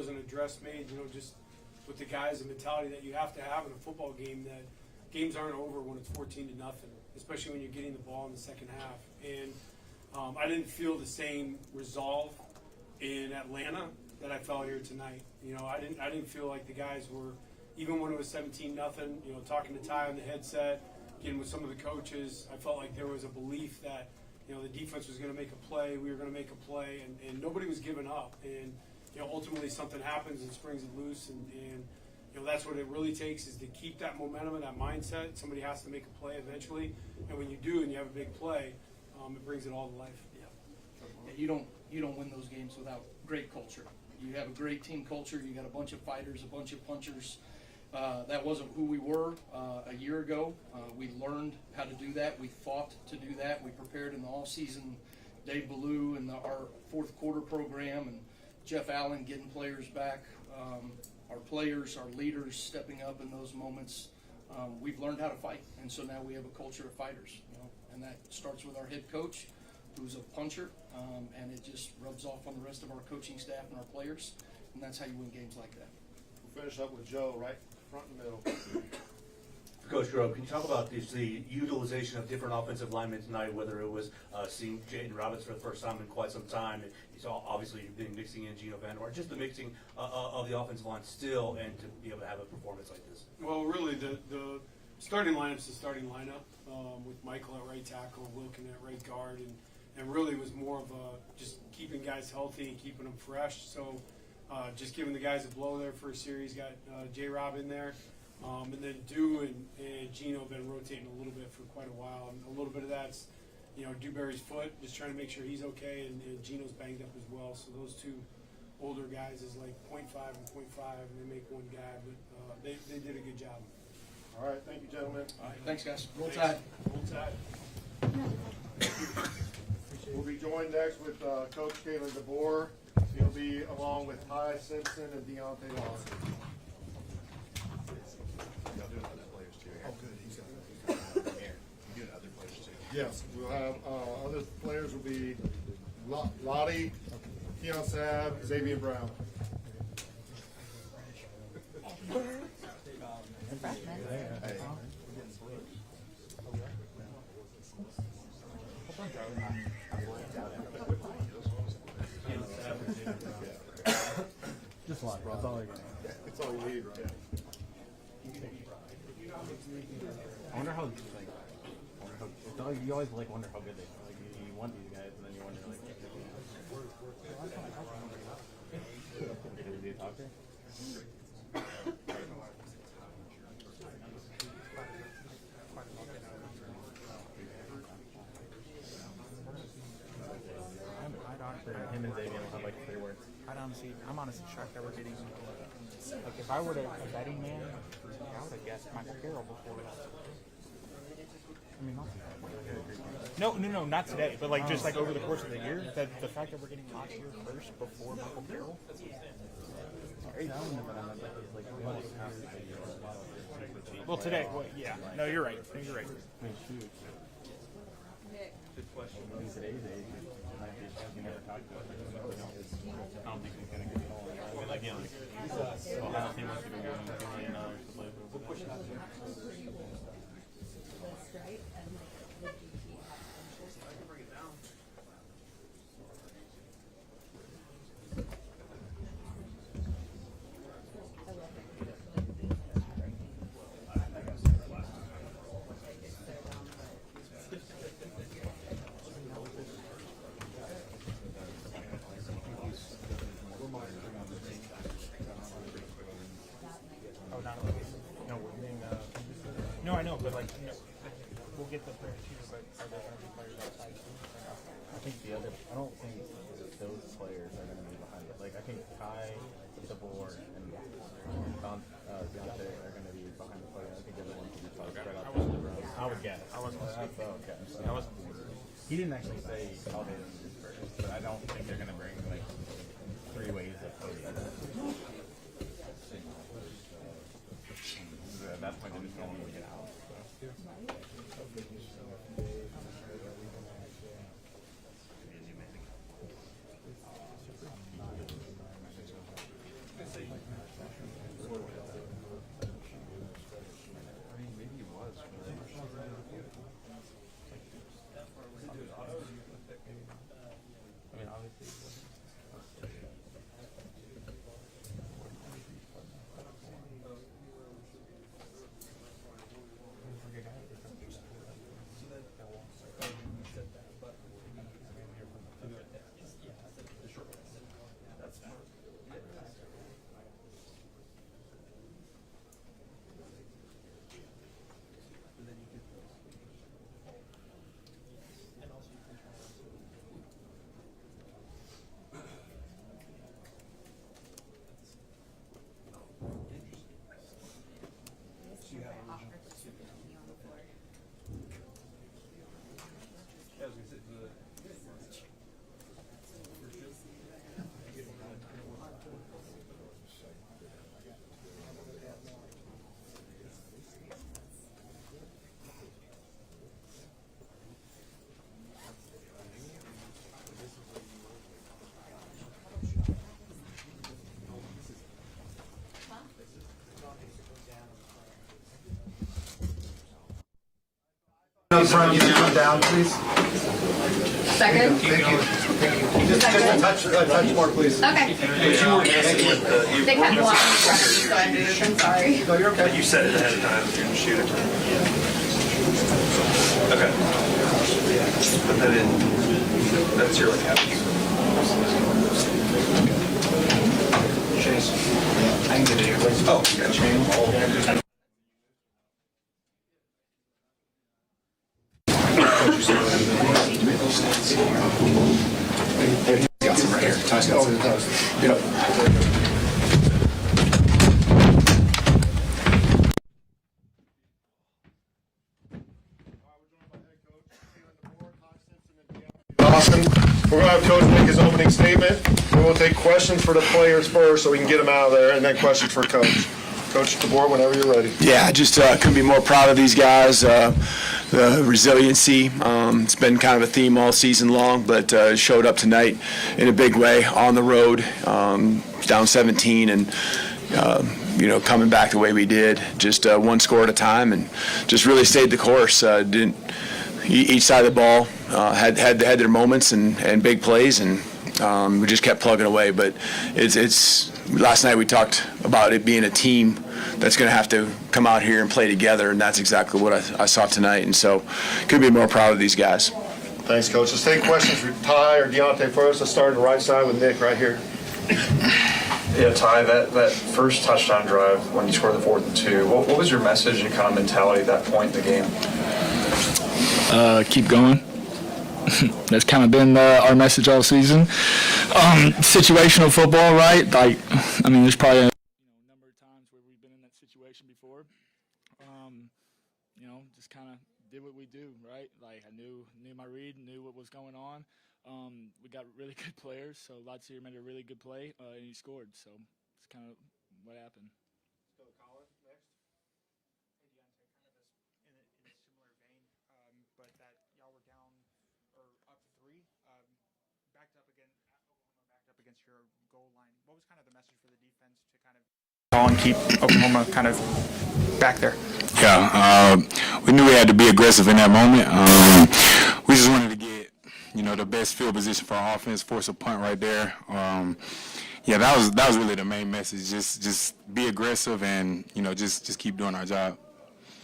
was an address made, just with the guys, the mentality that you have to have in a football game, that games aren't over when it's 14-0, especially when you're getting the ball in the second half. And I didn't feel the same resolve in Atlanta that I felt here tonight. I didn't feel like the guys were, even when it was 17-0, talking to Ty on the headset, getting with some of the coaches, I felt like there was a belief that, the defense was going to make a play, we were going to make a play, and nobody was giving up. And, ultimately something happens and springs it loose, and that's what it really takes, is to keep that momentum and that mindset. Somebody has to make a play eventually, and when you do and you have a big play, it brings it all to life. Yeah, you don't win those games without great culture. You have a great team culture. You got a bunch of fighters, a bunch of punchers. That wasn't who we were a year ago. We learned how to do that. We fought to do that. We prepared in the off season. Dave Ballou and our fourth quarter program, and Jeff Allen getting players back. Our players, our leaders stepping up in those moments. We've learned how to fight, and so now we have a culture of fighters. And that starts with our head coach, who's a puncher, and it just rubs off on the rest of our coaching staff and our players, and that's how you win games like that. We'll finish up with Joe, right front and middle. Coach Grove, can you talk about the utilization of different offensive linemen tonight, whether it was seeing Jaden Roberts for the first time in quite some time, and you saw obviously you've been mixing in Gino Van, or just the mixing of the offensive line still, and to be able to have a performance like this? Well, really, the starting lineup's the starting lineup, with Michael at right tackle, Wilkin at right guard, and really was more of just keeping guys healthy and keeping them fresh. So just giving the guys a blow there for a series, got J-Rob in there. And then Dew and Gino have been rotating a little bit for quite a while. And a little bit of that's, Dewberry's foot, just trying to make sure he's okay, and Gino's banged up as well. So those two older guys is like 0.5 and 0.5, and they make one guy. But they did a good job. All right, thank you, gentlemen. All right, thanks, guys. Roll Tide. Roll Tide. We'll be joined next with Coach Kalen DeBoer. He'll be along with Ty Simpson and Deontay Lawson. Y'all doing other players too? Oh, good. He's got here. You're doing other players too. Yes, we'll have other players will be Lottie, Keon Sabb, Xavier Brown. Hey. Just one. That's all I got. That's all you need, right? I wonder how you always wonder how good they are. Like you want these guys, and then you wonder is he a talker? Him and Xavier will have like 3 words. I'm honestly shocked that we're getting, like, if I were a betting man, I would have guessed Michael Carroll before that. I mean, no, not today, but like just like over the course of the year, the fact that we're getting last year first before Michael Carroll. Well, today, yeah, no, you're right. You're right. Good question. In today's age, we never talked about it. I don't think he's going to get it all. I mean, like, I don't think wants to go $1 million to play for. We'll push it out. No, I know, but like, we'll get the players here, but are there going to be players outside too? I don't think those players are going to be behind it. Like, I think Ty, DeBoer, and Deontay are going to be behind the player. I think everyone's going to be spread out the road. I would guess. I wasn't. He didn't actually say how they didn't disperse, but I don't think they're going to bring like 3 ways of playing. At that point, they're just going to get out. in front, you can come down, please. Second? Thank you. Just a touch more, please. Okay. They kept blocking me, so I moved. I'm sorry. No, you're okay. You said it ahead of time, you're gonna shoot it. Okay. Put that in, that's your like habits. Chase. I can get it here. Oh, gotcha. Got some right here. Ty's got some. Yep. Awesome. We're going to have Coach make his opening statement. We will take questions for the players first so we can get them out of there, and then questions for Coach. Coach DeBoer, whenever you're ready. Yeah, I just couldn't be more proud of these guys. The resiliency, it's been kind of a theme all season long, but showed up tonight in a big way on the road, down 17, and coming back the way we did, just one score at a time, and just really stayed the course. Each side of the ball had their moments and big plays, and we just kept plugging away. But it's last night we talked about it being a team that's going to have to come out here and play together, and that's exactly what I saw tonight. And so, couldn't be more proud of these guys. Thanks, Coach. Let's take questions for Ty or Deontay first. Let's start on the right side with Nick right here. Yeah, Ty, that first touchdown drive when you scored the 4th and 2, what was your message and kind of mentality at that point in the game? Keep going. That's kind of been our message all season. Situational football, right? Like, I mean, there's probably a number of times where we've been in that situation before. Just kind of did what we do, right? Like, I knew my read, knew what was going on. We got really good players, so Latsier made a really good play, and he scored. So it's kind of what happened. Let's go to Colin next. Hey, Deontay, kind of in a similar vein, but that y'all were down or up 3, backed up against your goal line. What was kind of the message for the defense to kind of and keep Oklahoma kind of back there? Yeah, we knew we had to be aggressive in that moment. We just wanted to get, the best field position for our offense, force a punt right there. That was really the main message. Just be aggressive and just keep doing our job.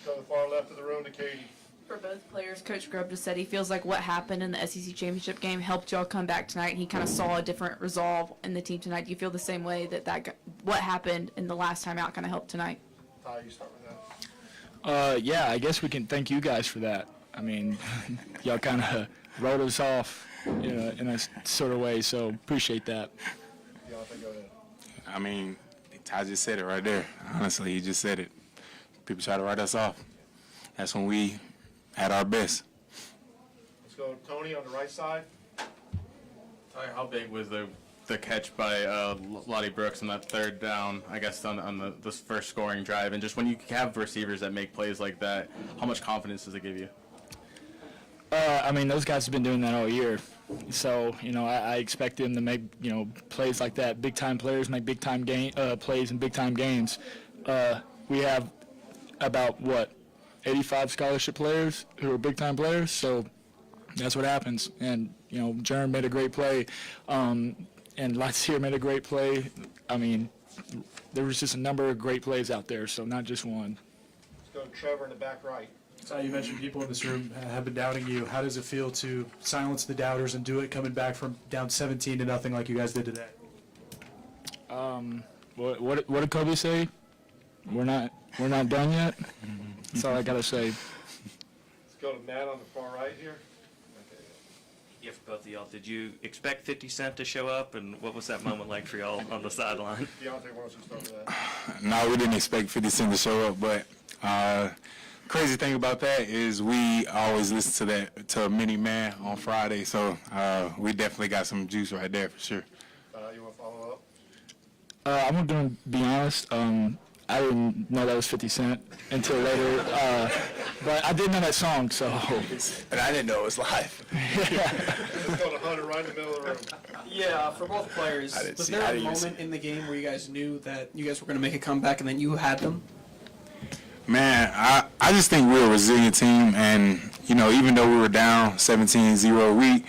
Go to the far left of the room to Katie. For both players, Coach Grubb just said he feels like what happened in the SEC championship game helped y'all come back tonight, and he kind of saw a different resolve in the team tonight. Do you feel the same way that what happened in the last time out kind of helped tonight? Ty, you start with that. Yeah, I guess we can thank you guys for that. I mean, y'all kind of wrote us off, in a sort of way, so appreciate that. Deontay, go ahead. I mean, Ty just said it right there. Honestly, he just said it. People try to write us off. That's when we at our best. Let's go to Tony on the right side. Ty, how big was the catch by Lottie Brooks on that 3rd down, I guess, on the first scoring drive? And just when you have receivers that make plays like that, how much confidence does it give you? I mean, those guys have been doing that all year. So, I expect them to make, plays like that. Big-time players make big-time plays in big-time games. We have about, 85 scholarship players who are big-time players, so that's what happens. And, Jern made a great play, and Latsier made a great play. I mean, there was just a number of great plays out there, so not just one. Let's go to Trevor in the back right. You mentioned people in this room have been doubting you. How does it feel to silence the doubters and do it coming back from down 17-0 like you guys did today? What did Kobe say? We're not done yet. That's all I gotta say. Let's go to Matt on the far right here. Yeah, for both of y'all, did you expect 50 Cent to show up, and what was that moment like for y'all on the sideline? Deontay, why don't you start with that? No, we didn't expect 50 Cent to show up, but crazy thing about that is we always listen to Mini Man on Friday, so we definitely got some juice right there for sure. You want to follow up? I'm going to be honest. I didn't know that was 50 Cent until later, but I did know that song, so. And I didn't know it was live. Let's go to Hunter right in the middle of the room. Yeah, for both players, was there a moment in the game where you guys knew that you guys were going to make a comeback and then you had them? Man, I just think we're a resilient team, and, you know, even though we were down 17-0,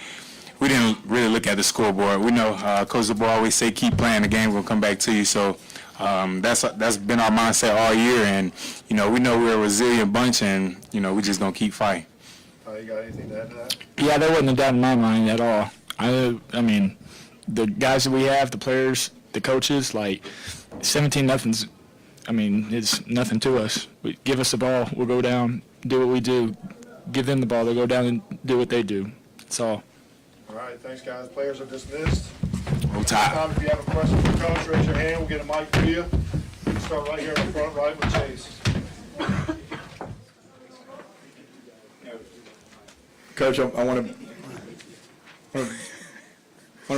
we didn't really look at the scoreboard. We know Coach DeBoer always say, keep playing, the game will come back to you. So that's been our mindset all year, and, you know we're a resilient bunch, and, you know, we just going to keep fighting. You got anything to add to that? Yeah, that wasn't a doubt in my mind at all. I mean, the guys that we have, the players, the coaches, like 17-0's. I mean, it's nothing to us. Give us the ball, we'll go down, do what we do. Give them the ball, they'll go down and do what they do. That's all. All right, thanks, guys. Players are dismissed. Hold tight. Tom, if you have a question for Coach, raise your hand. We'll get a mic to you. We'll start right here in the front right with Chase. Coach, I want to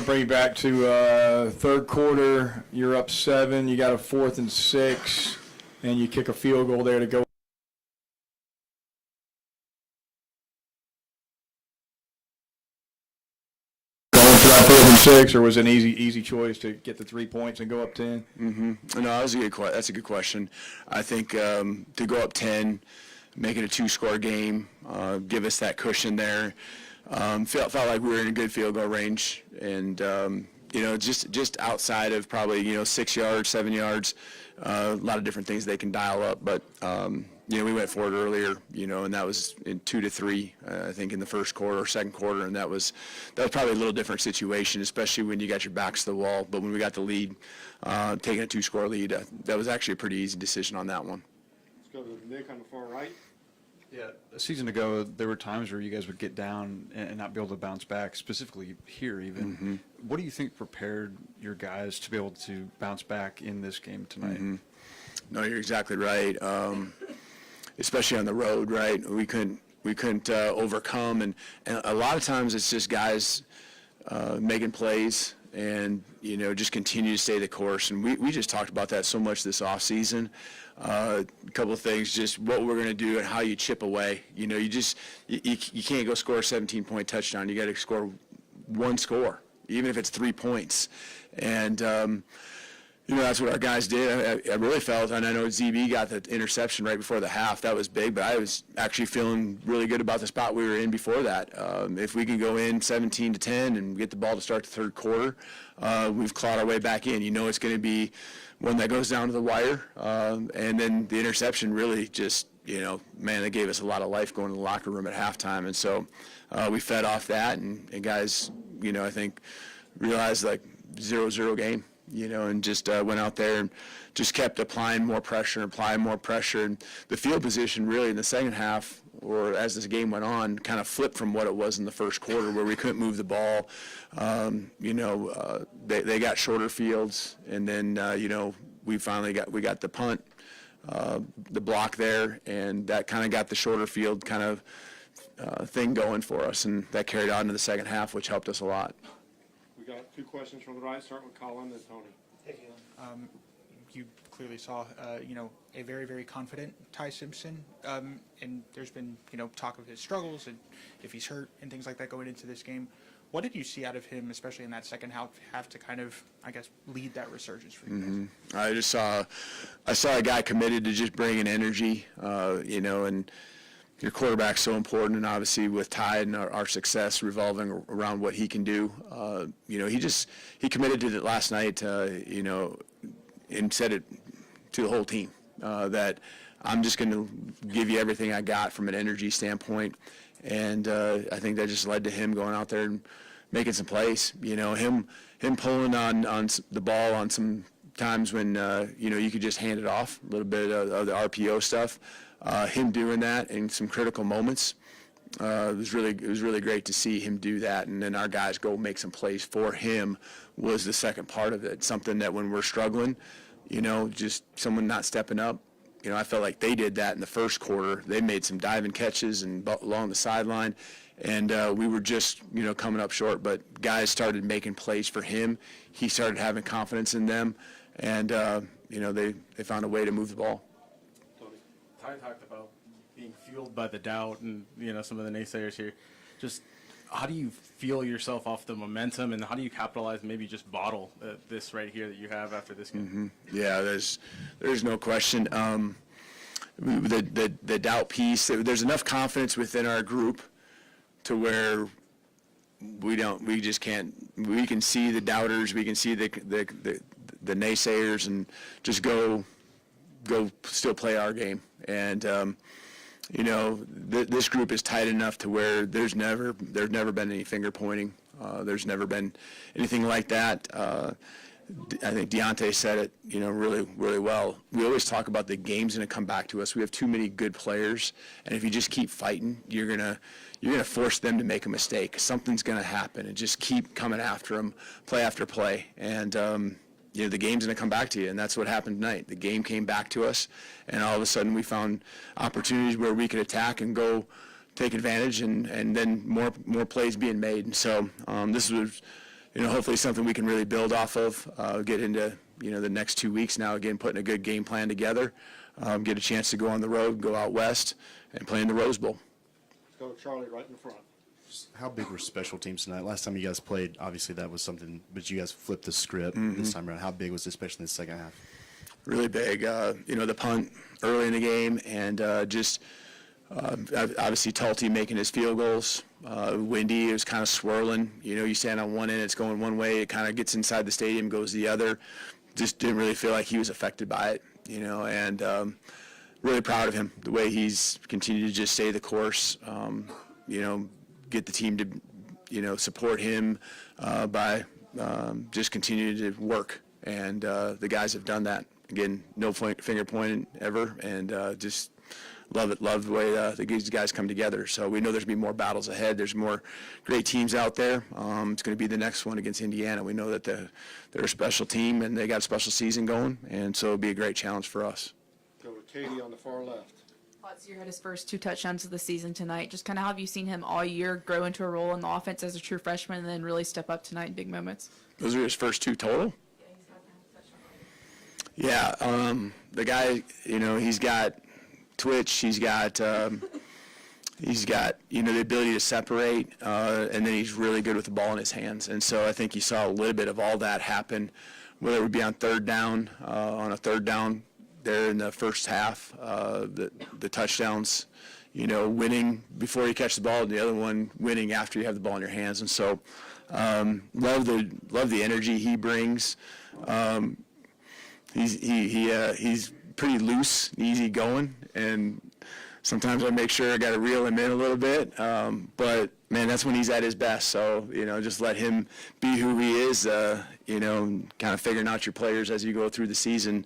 bring you back to third quarter. You're up 7. You got a 4th and 6, and you kick a field goal there to go. Going for that 4th and 6, or was it an easy choice to get the 3 points and go up 10? No, that's a good question. I think to go up 10, make it a 2-score game, give us that cushion there. Felt like we were in a good field goal range, and just outside of probably 6 yards, 7 yards, a lot of different things they can dial up. But we went for it earlier, and that was in 2-3, I think in the first quarter or second quarter, and that was probably a little different situation, especially when you got your backs to the wall. But when we got the lead, taking a 2-score lead, that was actually a pretty easy decision on that one. Let's go to Nick on the far right. Yeah, a season ago, there were times where you guys would get down and not be able to bounce back, specifically here even. Mm-hmm. What do you think prepared your guys to be able to bounce back in this game tonight? Mm-hmm. No, you're exactly right. Especially on the road, right? We couldn't overcome, and a lot of times it's just guys making plays and just continue to stay the course. And we just talked about that so much this off season. A couple of things, just what we're going to do and how you chip away. You can't go score a 17-point touchdown. You got to score one score, even if it's 3 points. And that's what our guys did. I really felt, and I know ZB got the interception right before the half. That was big, but I was actually feeling really good about the spot we were in before that. If we can go in 17-10 and get the ball to start the third quarter, we've clawed our way back in. It's going to be one that goes down to the wire, and then the interception really just, they gave us a lot of life going to the locker room at halftime. And so we fed off that, and guys, I think realized like 0-0 game. And just went out there and just kept applying more pressure. And the field position really in the second half, or as this game went on, kind of flipped from what it was in the first quarter where we couldn't move the ball. They got shorter fields, and then, we got the punt, the block there, and that kind of got the shorter field kind of thing going for us, and that carried on to the second half, which helped us a lot. We got 2 questions from the right, starting with Colin and Tony. You clearly saw, a very, very confident Ty Simpson, and there's been, talk of his struggles and if he's hurt and things like that going into this game. What did you see out of him, especially in that second half to kind of, I guess, lead that resurgence for you guys? I saw a guy committed to just bringing energy, and your quarterback's so important, and obviously with Ty and our success revolving around what he can do, he committed to it last night, and said it to the whole team, that I'm just going to give you everything I got from an energy standpoint, and I think that just led to him going out there and making some plays. Him pulling on the ball on some times when you could just hand it off, a little bit of the RPO stuff. Him doing that in some critical moments, it was really great to see him do that, and then our guys go make some plays for him was the second part of it. Something that when we're struggling, just someone not stepping up. I felt like they did that in the first quarter. They made some diving catches and along the sideline, and we were just coming up short. But guys started making plays for him. He started having confidence in them, and they found a way to move the ball. Ty talked about being fueled by the doubt and, some of the naysayers here. Just how do you feel yourself off the momentum, and how do you capitalize, maybe just bottle this right here that you have after this game? Mm-hmm. Yeah, there's no question. the doubt piece. There's enough confidence within our group to where we can see the doubters, we can see the naysayers, and just go still play our game. And this group is tight enough to where there's never been any finger pointing. There's never been anything like that. I think Deontay said it, really, really well. We always talk about the game's going to come back to us. We have too many good players, and if you just keep fighting, you're gonna force them to make a mistake. Something's going to happen, and just keep coming after them, play after play, and the game's going to come back to you, and that's what happened tonight. The game came back to us, and all of a sudden we found opportunities where we could attack and go take advantage, and then more plays being made. And so this was, hopefully something we can really build off of, get into, the next 2 weeks now, again, putting a good game plan together, get a chance to go on the road, go out west, and play in the Rose Bowl. Let's go to Charlie right in the front. How big were special teams tonight? Last time you guys played, obviously that was something, but you guys flipped the script this time around. How big was it, especially in the second half? Really big. The punt early in the game, and obviously Talty making his field goals. Windy, it was kind of swirling. You stand on one end, it's going one way, it kind of gets inside the stadium, goes the other. Just didn't really feel like he was affected by it, and really proud of him, the way he's continued to just stay the course, get the team to, support him by just continuing to work. And the guys have done that. Again, no finger pointing ever, and just love the way these guys come together. So we know there's going to be more battles ahead. There's more great teams out there. It's going to be the next one against Indiana. We know that they're a special team, and they got a special season going, and so it'll be a great challenge for us. Go to Katie on the far left. Potts had his first 2 touchdowns of the season tonight. Just kind of how have you seen him all year grow into a role in the offense as a true freshman and then really step up tonight in big moments? Those are his first 2 total? Yeah, the guy, he's got twitch, he's got the ability to separate, and then he's really good with the ball in his hands. And so I think you saw a little bit of all that happen, whether it would be on third down, there in the first half, the touchdowns, winning before you catch the ball, and the other one winning after you have the ball in your hands. And so love the energy he brings. He's pretty loose, easy going, and sometimes I make sure I got to reel him in a little bit. But man, that's when he's at his best. So just let him be who he is. Kind of figuring out your players as you go through the season.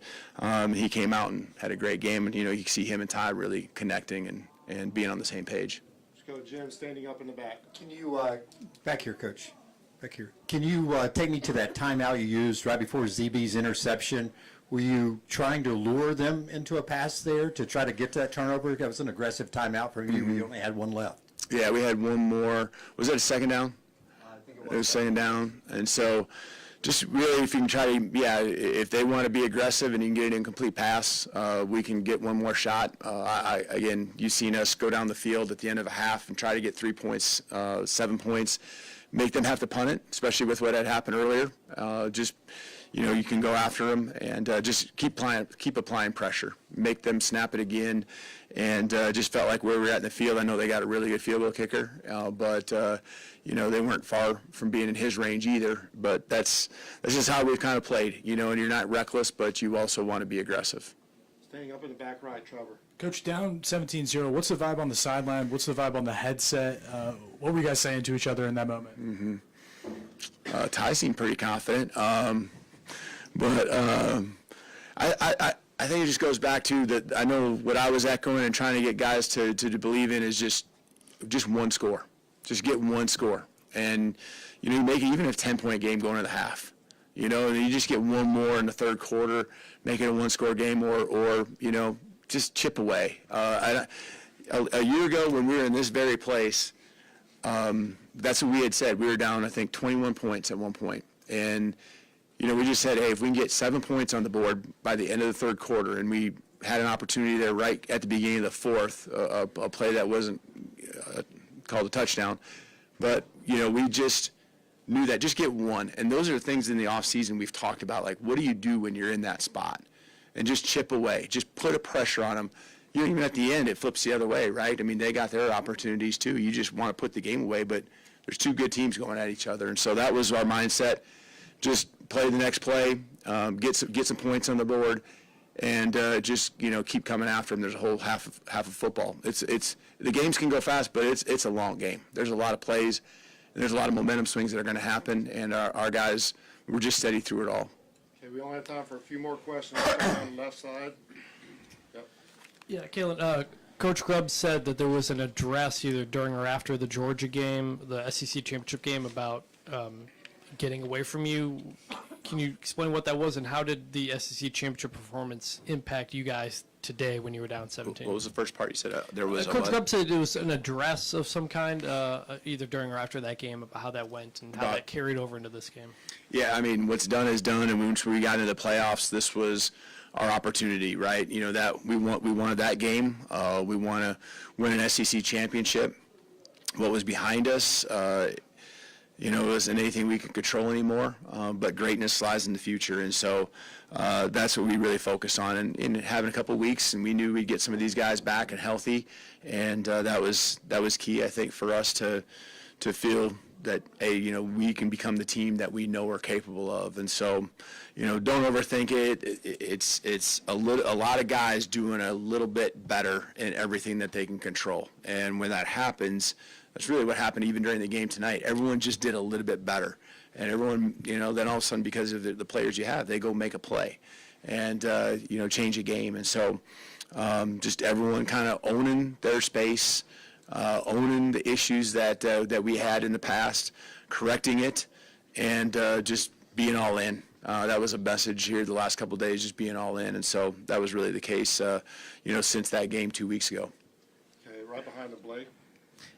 He came out and had a great game, and you can see him and Ty really connecting and being on the same page. Let's go to Jim standing up in the back. Can you back here, Coach? Back here. Can you take me to that timeout you used right before ZB's interception? Were you trying to lure them into a pass there to try to get to that turnover? That was an aggressive timeout from you. We only had one left. Yeah, we had one more. Was that a second down? I think it was second down. And so just really if you can try to, if they want to be aggressive and you can get an incomplete pass, we can get one more shot. Again, you've seen us go down the field at the end of a half and try to get 3 points, 7 points, make them have to punt it, especially with what had happened earlier. You can go after them and just keep applying pressure, make them snap it again, and just felt like where we were at in the field. I know they got a really good field goal kicker, but they weren't far from being in his range either. But that's just how we've kind of played, and you're not reckless, but you also want to be aggressive. Staying up in the back right, Trevor. Coach, down 17-0, what's the vibe on the sideline? What's the vibe on the headset? What were you guys saying to each other in that moment? Ty seemed pretty confident. But I think it just goes back to that. I know what I was echoing and trying to get guys to believe in is just one score. Just get one score. And, you make it even a 10-point game going into the half. And you just get one more in the third quarter, make it a one-score game or just chip away. A year ago when we were in this very place, that's what we had said. We were down, I think, 21 points at one point. And we just said, hey, if we can get 7 points on the board by the end of the third quarter, and we had an opportunity there right at the beginning of the fourth, a play that wasn't called a touchdown, but, we just knew that. Just get one. And those are things in the offseason we've talked about, like what do you do when you're in that spot? And just chip away. Just put a pressure on them. even at the end, it flips the other way, right? I mean, they got their opportunities too. You just want to put the game away, but there's two good teams going at each other. And so that was our mindset. Just play the next play, get some points on the board, and just, keep coming after them. There's a whole half of football. It's the games can go fast, but it's a long game. There's a lot of plays, and there's a lot of momentum swings that are going to happen, and our guys were just steady through it all. Okay, we only have time for a few more questions. On the left side. Yep. Yeah, Kalen, Coach Grubb said that there was an address either during or after the Georgia game, the SEC championship game, about getting away from you. Can you explain what that was, and how did the SEC championship performance impact you guys today when you were down 17? What was the first part you said? There was Coach Grubb said it was an address of some kind, either during or after that game, about how that went and how that carried over into this game. Yeah, I mean, what's done is done, and once we got into the playoffs, this was our opportunity, right? That we wanted that game. We want to win an SEC championship. What was behind us, it wasn't anything we could control anymore, but greatness lies in the future. And so that's what we really focused on. And in having a couple of weeks, and we knew we'd get some of these guys back and healthy, and that was key, I think, for us to feel that, hey, we can become the team that we know we're capable of. And so, don't overthink it. It's a lot of guys doing a little bit better in everything that they can control. And when that happens, that's really what happened even during the game tonight. Everyone just did a little bit better. And everyone, then all of a sudden, because of the players you have, they go make a play and, change a game. And so just everyone kind of owning their space, owning the issues that we had in the past, correcting it, and just being all in. That was a message here the last couple of days, just being all in. And so that was really the case, since that game 2 weeks ago. Okay, right behind the Blake.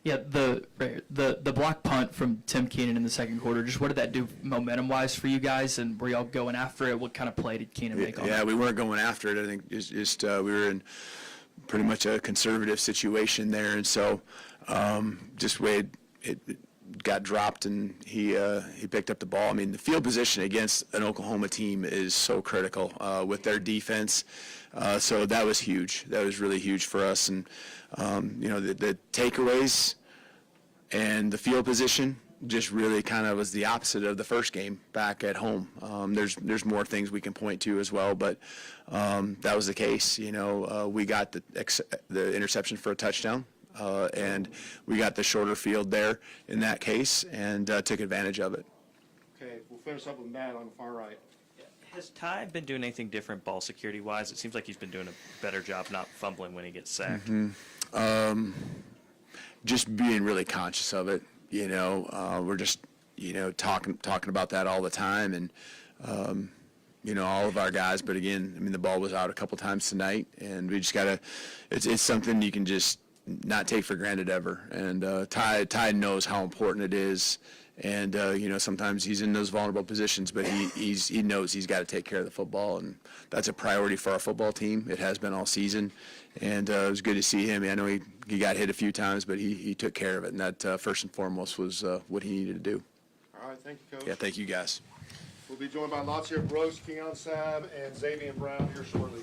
Yeah, the block punt from Tim Keenan in the second quarter, just what did that do momentum-wise for you guys, and were y'all going after it? What kind of play did Keenan make on it? Yeah, we weren't going after it. I think just we were in pretty much a conservative situation there, and so just Wade, it got dropped, and he picked up the ball. I mean, the field position against an Oklahoma team is so critical with their defense. So that was huge. That was really huge for us. And, the takeaways and the field position just really kind of was the opposite of the first game back at home. There's more things we can point to as well, but that was the case. We got the interception for a touchdown. And we got the shorter field there in that case and took advantage of it. Okay, we'll finish up with Matt on the far right. Has Ty been doing anything different ball security-wise? It seems like he's been doing a better job not fumbling when he gets sacked. Just being really conscious of it. We're just, talking about that all the time. And, all of our guys. But again, I mean, the ball was out a couple times tonight, and we just got to – it's something you can just not take for granted ever. And Ty knows how important it is. And, sometimes he's in those vulnerable positions, but he knows he's got to take care of the football, and that's a priority for our football team. It has been all season, and it was good to see him. I know he got hit a few times, but he took care of it, and that first and foremost was what he needed to do. All right, thank you, Coach. Yeah, thank you, guys. We'll be joined by Latia Brooks, Keon Sabb, and Xavier Brown here shortly.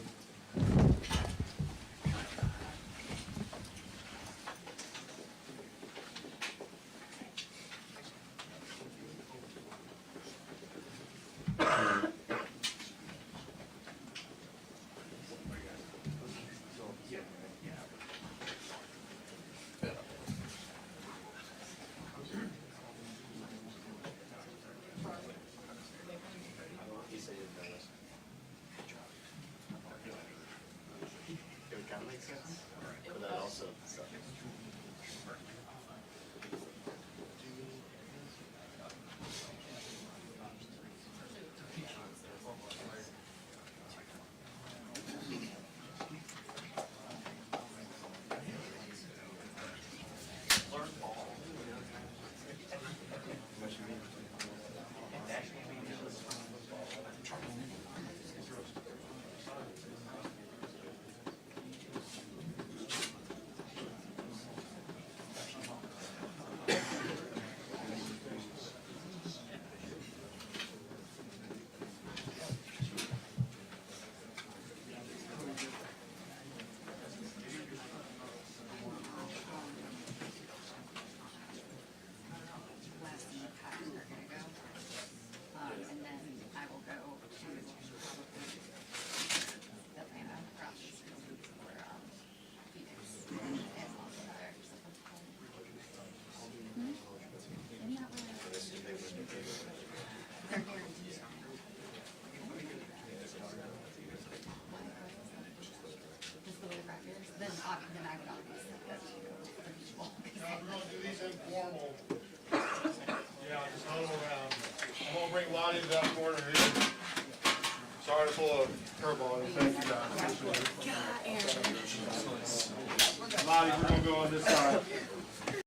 curveball. Thank you, guys. Appreciate it. Lottie, we're going to go on this side.